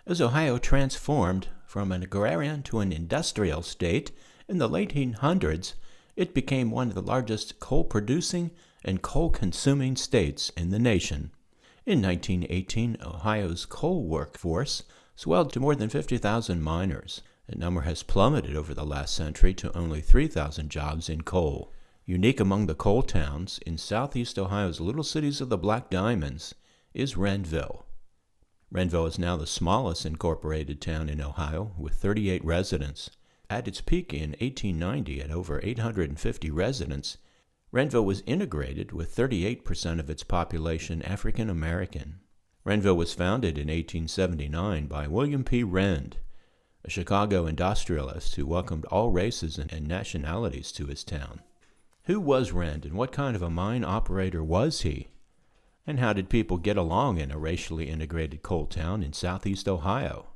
As Ohio transformed from an agrarian to an industrial state in the late 1800s, it became one of the largest coal-producing and coal-consuming states in the nation. In 1918, Ohio's coal workforce swelled to more than 50,000 miners. That number has plummeted over the last century to only 3,000 jobs in coal. Unique among the coal towns in southeast Ohio's little cities of the Black Diamonds is Rendville. Rendville is now the smallest incorporated town in Ohio, with 38 residents. At its peak in 1890, at over 850 residents, Rendville was integrated with 38% of its population African American. Rendville was founded in 1879 by William P. Rend, a Chicago industrialist who welcomed all races and nationalities to his town. Who was Rend, and what kind of a mine operator was he? And how did people get along in a racially integrated coal town in southeast Ohio?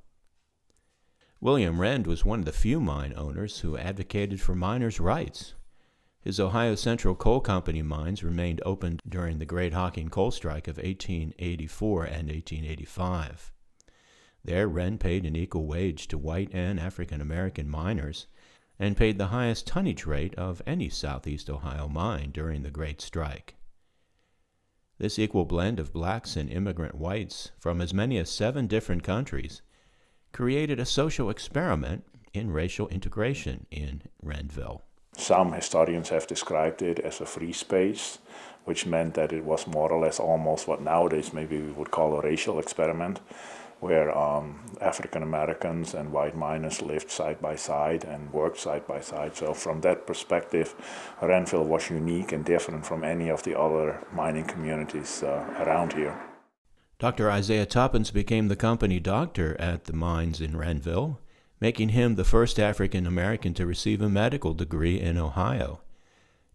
William Rend was one of the few mine owners who advocated for miners' rights. His Ohio Central Coal Company mines remained open during the Great Hocking Coal Strike of 1884 and 1885. There, Rend paid an equal wage to white and African American miners, and paid the highest tonnage rate of any southeast Ohio mine during the Great Strike. This equal blend of blacks and immigrant whites from as many as 7 different countries created a social experiment in racial integration in Rendville. Some historians have described it as a free space, which meant that it was more or less almost what nowadays maybe we would call a racial experiment, where African Americans and white miners lived side by side and worked side by side. So from that perspective, Rendville was unique and different from any of the other mining communities around here. Dr. Isaiah Tuppence became the company doctor at the mines in Rendville, making him the first African American to receive a medical degree in Ohio.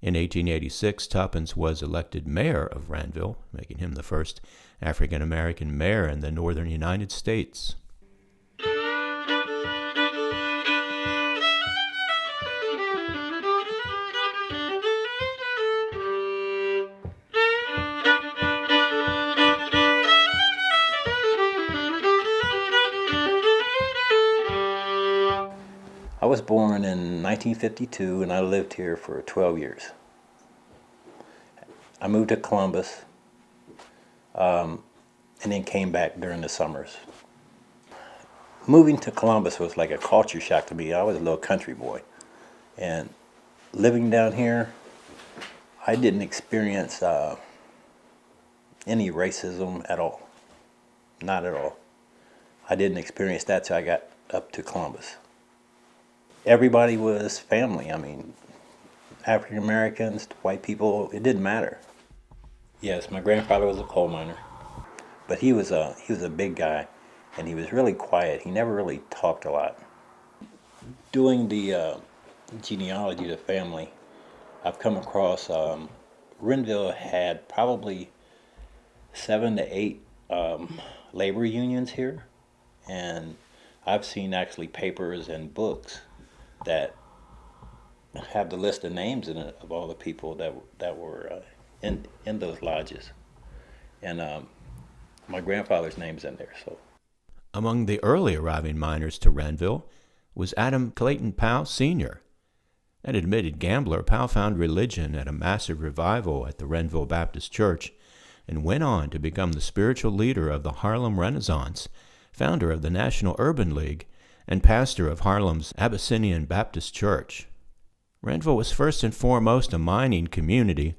In 1886, Tuppence was elected mayor of Rendville, making him the first African American mayor in the northern United States. I was born in 1952 and I lived here for 12 years. I moved to Columbus and then came back during the summers. Moving to Columbus was like a culture shock to me. I was a little country boy. And living down here, I didn't experience any racism at all. Not at all. I didn't experience that till I got up to Columbus. Everybody was family. I mean, African Americans, white people, it didn't matter. Yes, my grandfather was a coal miner, but he was a big guy, and he was really quiet. He never really talked a lot. Doing the genealogy of the family, I've come across Rendville had probably 7 to 8 labor unions here, and I've seen actually papers and books that have the list of names in it of all the people that were in those lodges, and my grandfather's name's in there. So, among the early arriving miners to Rendville was Adam Clayton Powell Sr. An admitted gambler, Powell found religion at a massive revival at the Rendville Baptist Church, and went on to become the spiritual leader of the Harlem Renaissance, founder of the National Urban League, and pastor of Harlem's Abyssinian Baptist Church. Rendville was first and foremost a mining community,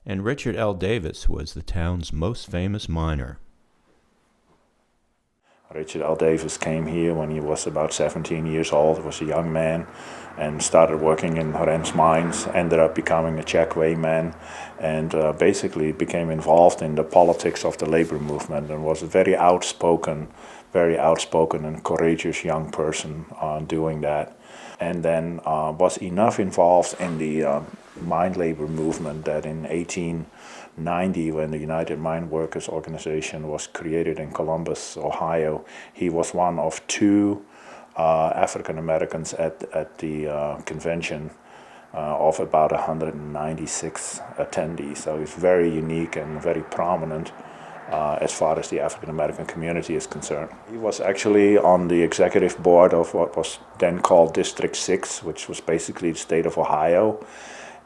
and Richard L. Davis was the town's most famous miner. Richard L. Davis came here when he was about 17 years old, was a young man, and started working in Rend's mines, ended up becoming a checkway man, and basically became involved in the politics of the labor movement, and was a very outspoken and courageous young person doing that. And then was enough involved in the mine labor movement that in 1890, when the United Mine Workers Organization was created in Columbus, Ohio, he was one of 2 African Americans at the convention of about 196 attendees. So he's very unique and very prominent. as far as the African American community is concerned. He was actually on the executive board of what was then called District 6, which was basically the state of Ohio.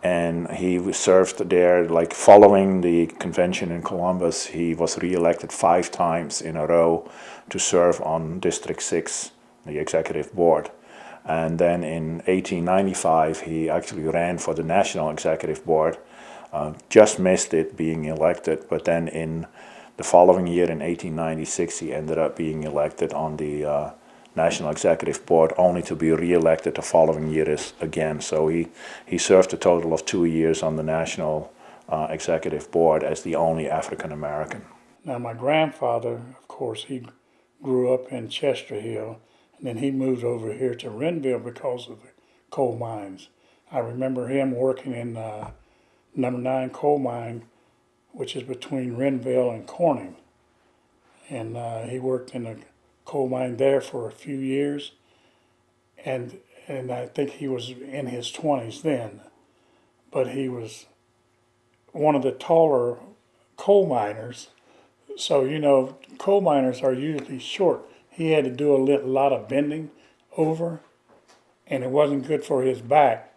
And he served there, like following the convention in Columbus, he was reelected 5 times in a row to serve on District 6, the executive board. And then in 1895, he actually ran for the National Executive Board, just missed it being elected, but then in the following year, in 1896, he ended up being elected on the National Executive Board, only to be re-elected the following year again. So he served a total of 2 years on the National Executive Board as the only African American. Now, my grandfather, of course, he grew up in Chester Hill, and then he moved over here to Rendville because of the coal mines. I remember him working in number 9 coal mine, which is between Rendville and Corning. And he worked in a coal mine there for a few years, and I think he was in his 20s then, but he was one of the taller coal miners. So, you know, coal miners are usually short. He had to do a lot of bending over, and it wasn't good for his back.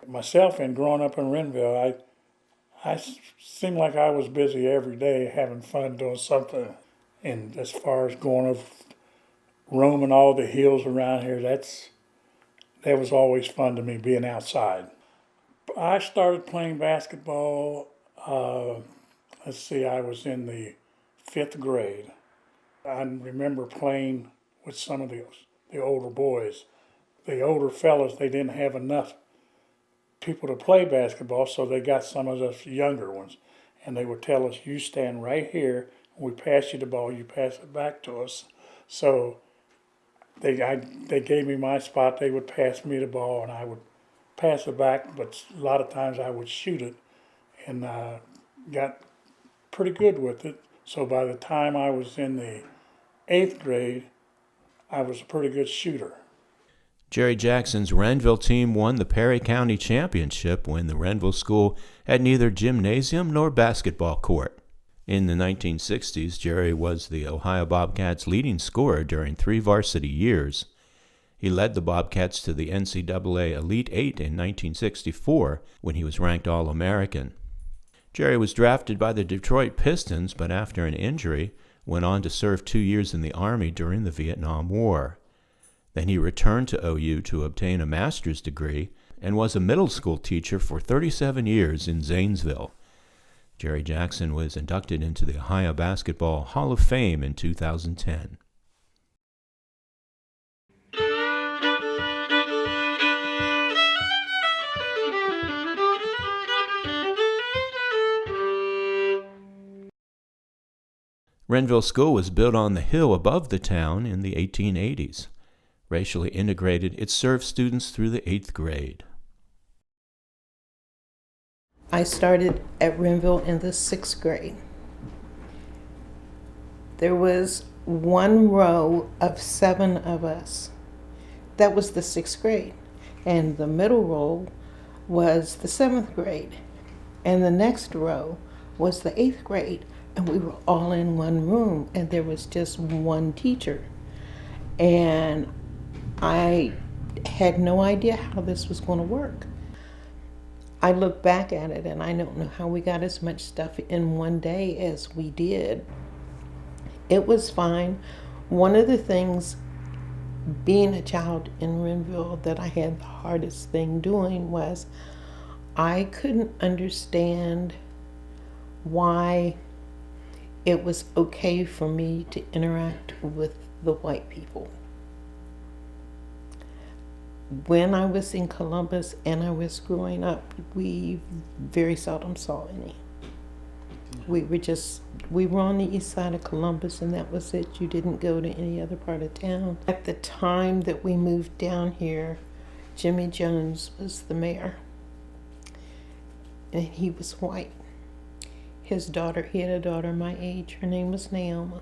Myself, and growing up in Rendville, I seemed like I was busy every day having fun doing something. And as far as going over, roaming all the hills around here, that was always fun to me, being outside. I started playing basketball, I was in the 5th grade. I remember playing with some of the older boys. The older fellas, they didn't have enough people to play basketball, so they got some of us younger ones. And they would tell us, you stand right here, we pass you the ball, you pass it back to us. So they gave me my spot, they would pass me the ball, and I would pass it back, but a lot of times I would shoot it, and got pretty good with it. So by the time I was in the 8th grade, I was a pretty good shooter. Jerry Jackson's Rendville team won the Perry County Championship when the Rendville School had neither gymnasium nor basketball court. In the 1960s, Jerry was the Ohio Bobcats' leading scorer during 3 varsity years. He led the Bobcats to the NCAA Elite Eight in 1964 when he was ranked All-American. Jerry was drafted by the Detroit Pistons, but after an injury, went on to serve 2 years in the Army during the Vietnam War. Then he returned to OU to obtain a master's degree and was a middle school teacher for 37 years in Zanesville. Jerry Jackson was inducted into the Ohio Basketball Hall of Fame in 2010. Rendville School was built on the hill above the town in the 1880s. Racially integrated, it served students through the 8th grade. I started at Rendville in the 6th grade. There was one row of 7 of us. That was the 6th grade. And the middle row was the 7th grade. And the next row was the 8th grade. And we were all in one room, and there was just one teacher. And I had no idea how this was going to work. I look back at it, and I don't know how we got as much stuff in one day as we did. It was fine. One of the things, being a child in Rendville, that I had the hardest thing doing was I couldn't understand why it was okay for me to interact with the white people. When I was in Columbus and I was growing up, we very seldom saw any. We were on the east side of Columbus, and that was it. You didn't go to any other part of town. At the time that we moved down here, Jimmy Jones was the mayor, and he was white. He had a daughter my age. Her name was Naomi,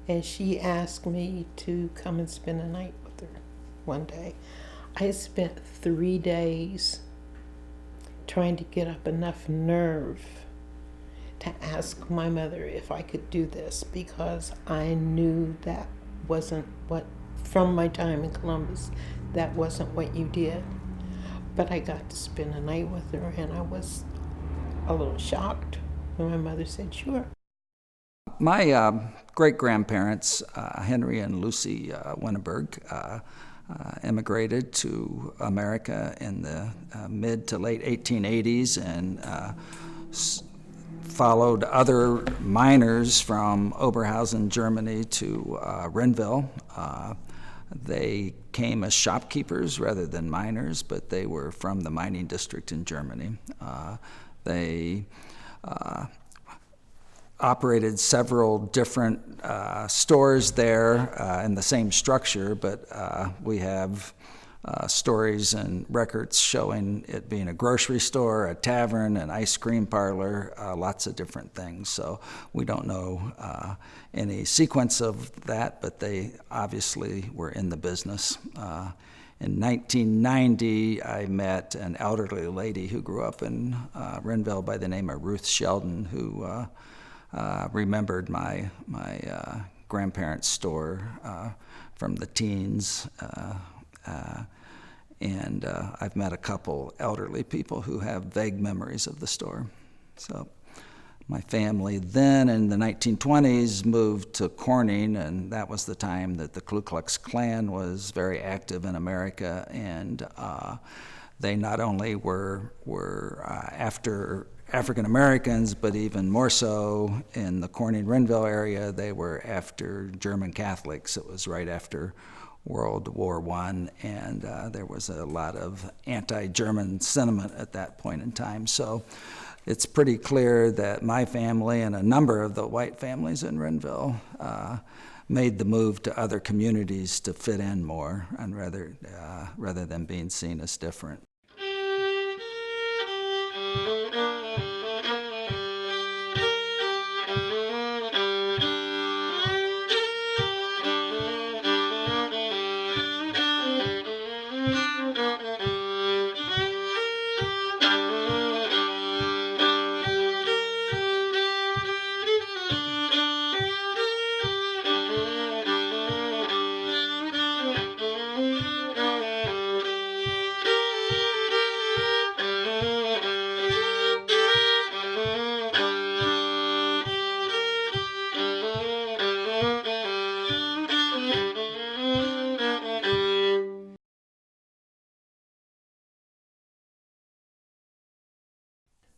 and she asked me to come and spend a night with her one day. I spent 3 days trying to get up enough nerve to ask my mother if I could do this because I knew that wasn't what, from my time in Columbus, that wasn't what you did. But I got to spend a night with her, and I was a little shocked when my mother said, sure. My great-grandparents, Henry and Lucy Winneberg, immigrated to America in the mid to late 1880s and followed other miners from Oberhausen, Germany to Rendville. They came as shopkeepers rather than miners, but they were from the mining district in Germany. They operated several different stores there in the same structure, but we have stories and records showing it being a grocery store, a tavern, an ice cream parlor, lots of different things. So we don't know any sequence of that, but they obviously were in the business. In 1990, I met an elderly lady who grew up in Rendville by the name of Ruth Sheldon, who remembered my grandparents' store from the teens. And I've met a couple elderly people who have vague memories of the store. So my family then in the 1920s moved to Corning, and that was the time that the Ku Klux Klan was very active in America. And they not only were after African Americans, but even more so in the Corning-Renville area, they were after German Catholics. It was right after World War I, and there was a lot of anti-German sentiment at that point in time. So it's pretty clear that my family and a number of the white families in Rendville made the move to other communities to fit in more, and rather than being seen as different.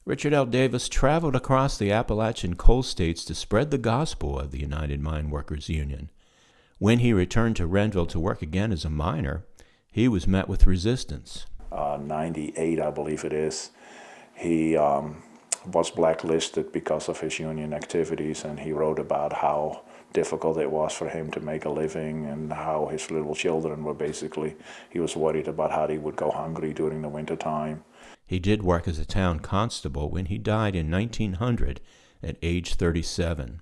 Richard L. Davis traveled across the Appalachian coal states to spread the gospel of the United Mine Workers Union. When he returned to Rendville to work again as a miner, he was met with resistance. 98, I believe it is, he was blacklisted because of his union activities, and he wrote about how difficult it was for him to make a living and how his little children were basically, he was worried about how they would go hungry during the winter time. He did work as a town constable when he died in 1900 at age 37.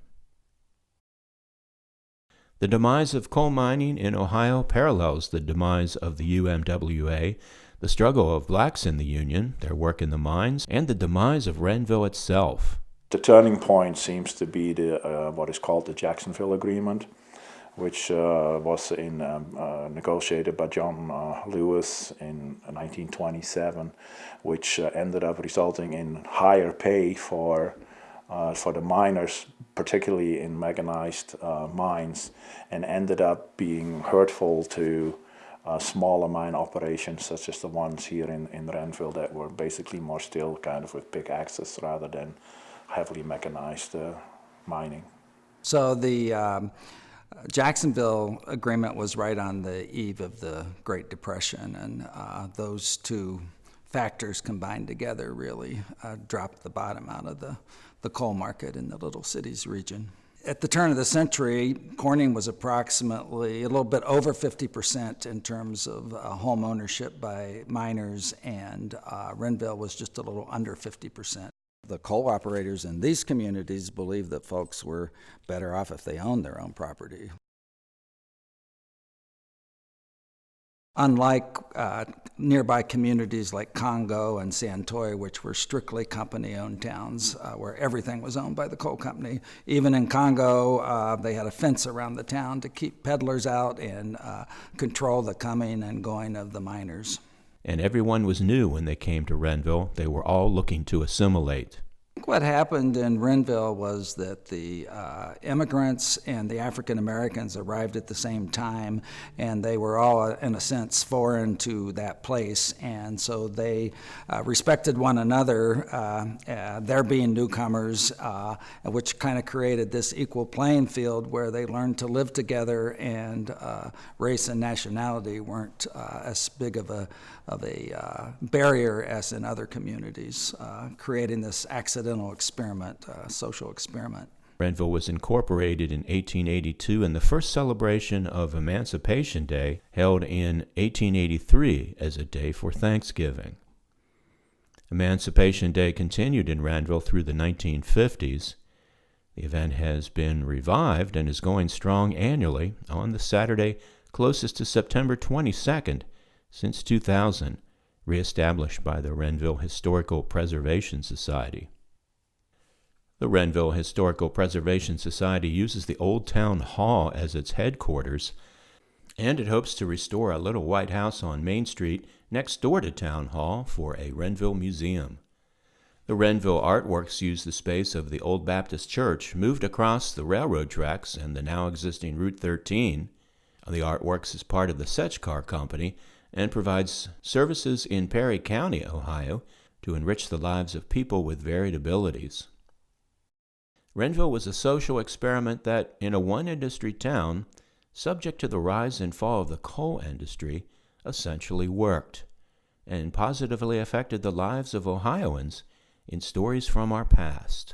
The demise of coal mining in Ohio parallels the demise of the UMWA, the struggle of blacks in the Union, their work in the mines, and the demise of Rendville itself. The turning point seems to be the what is called the Jacksonville Agreement, which was negotiated by John Lewis in 1927, which ended up resulting in higher pay for the miners, particularly in mechanized mines, and ended up being hurtful to smaller mine operations such as the ones here in Rendville that were basically more still kind of with pickaxes rather than heavily mechanized mining. So the Jacksonville Agreement was right on the eve of the Great Depression, and those two factors combined together really dropped the bottom out of the coal market in the Little Cities region. At the turn of the century, Corning was approximately a little bit over 50% in terms of home ownership by miners, and Rendville was just a little under 50%. The coal operators in these communities believed that folks were better off if they owned their own property. unlike nearby communities like Congo and Santoy, which were strictly company-owned towns where everything was owned by the coal company. Even in Congo, they had a fence around the town to keep peddlers out and control the coming and going of the miners. And everyone was new when they came to Rendville. They were all looking to assimilate. What happened in Rendville was that the immigrants and the African Americans arrived at the same time, and they were all, in a sense, foreign to that place, and so they respected one another, there being newcomers, which kind of created this equal playing field where they learned to live together, and race and nationality weren't as big of a barrier as in other communities, creating this accidental experiment, social experiment. Rendville was incorporated in 1882, and the first celebration of Emancipation Day held in 1883 as a day for Thanksgiving. Emancipation Day continued in Rendville through the 1950s. The event has been revived and is going strong annually on the Saturday closest to September 22nd since 2000, reestablished by the Rendville Historical Preservation Society. The Rendville Historical Preservation Society uses the Old Town Hall as its headquarters, and it hopes to restore a little white house on Main Street next door to Town Hall for a Rendville museum. The Rendville artworks use the space of the Old Baptist Church, moved across the railroad tracks and the now existing Route 13. The artworks is part of the Setchcar Company and provides services in Perry County, Ohio, to enrich the lives of people with varied abilities. Rendville was a social experiment that, in a one-industry town, subject to the rise and fall of the coal industry, essentially worked, and positively affected the lives of Ohioans in stories from our past.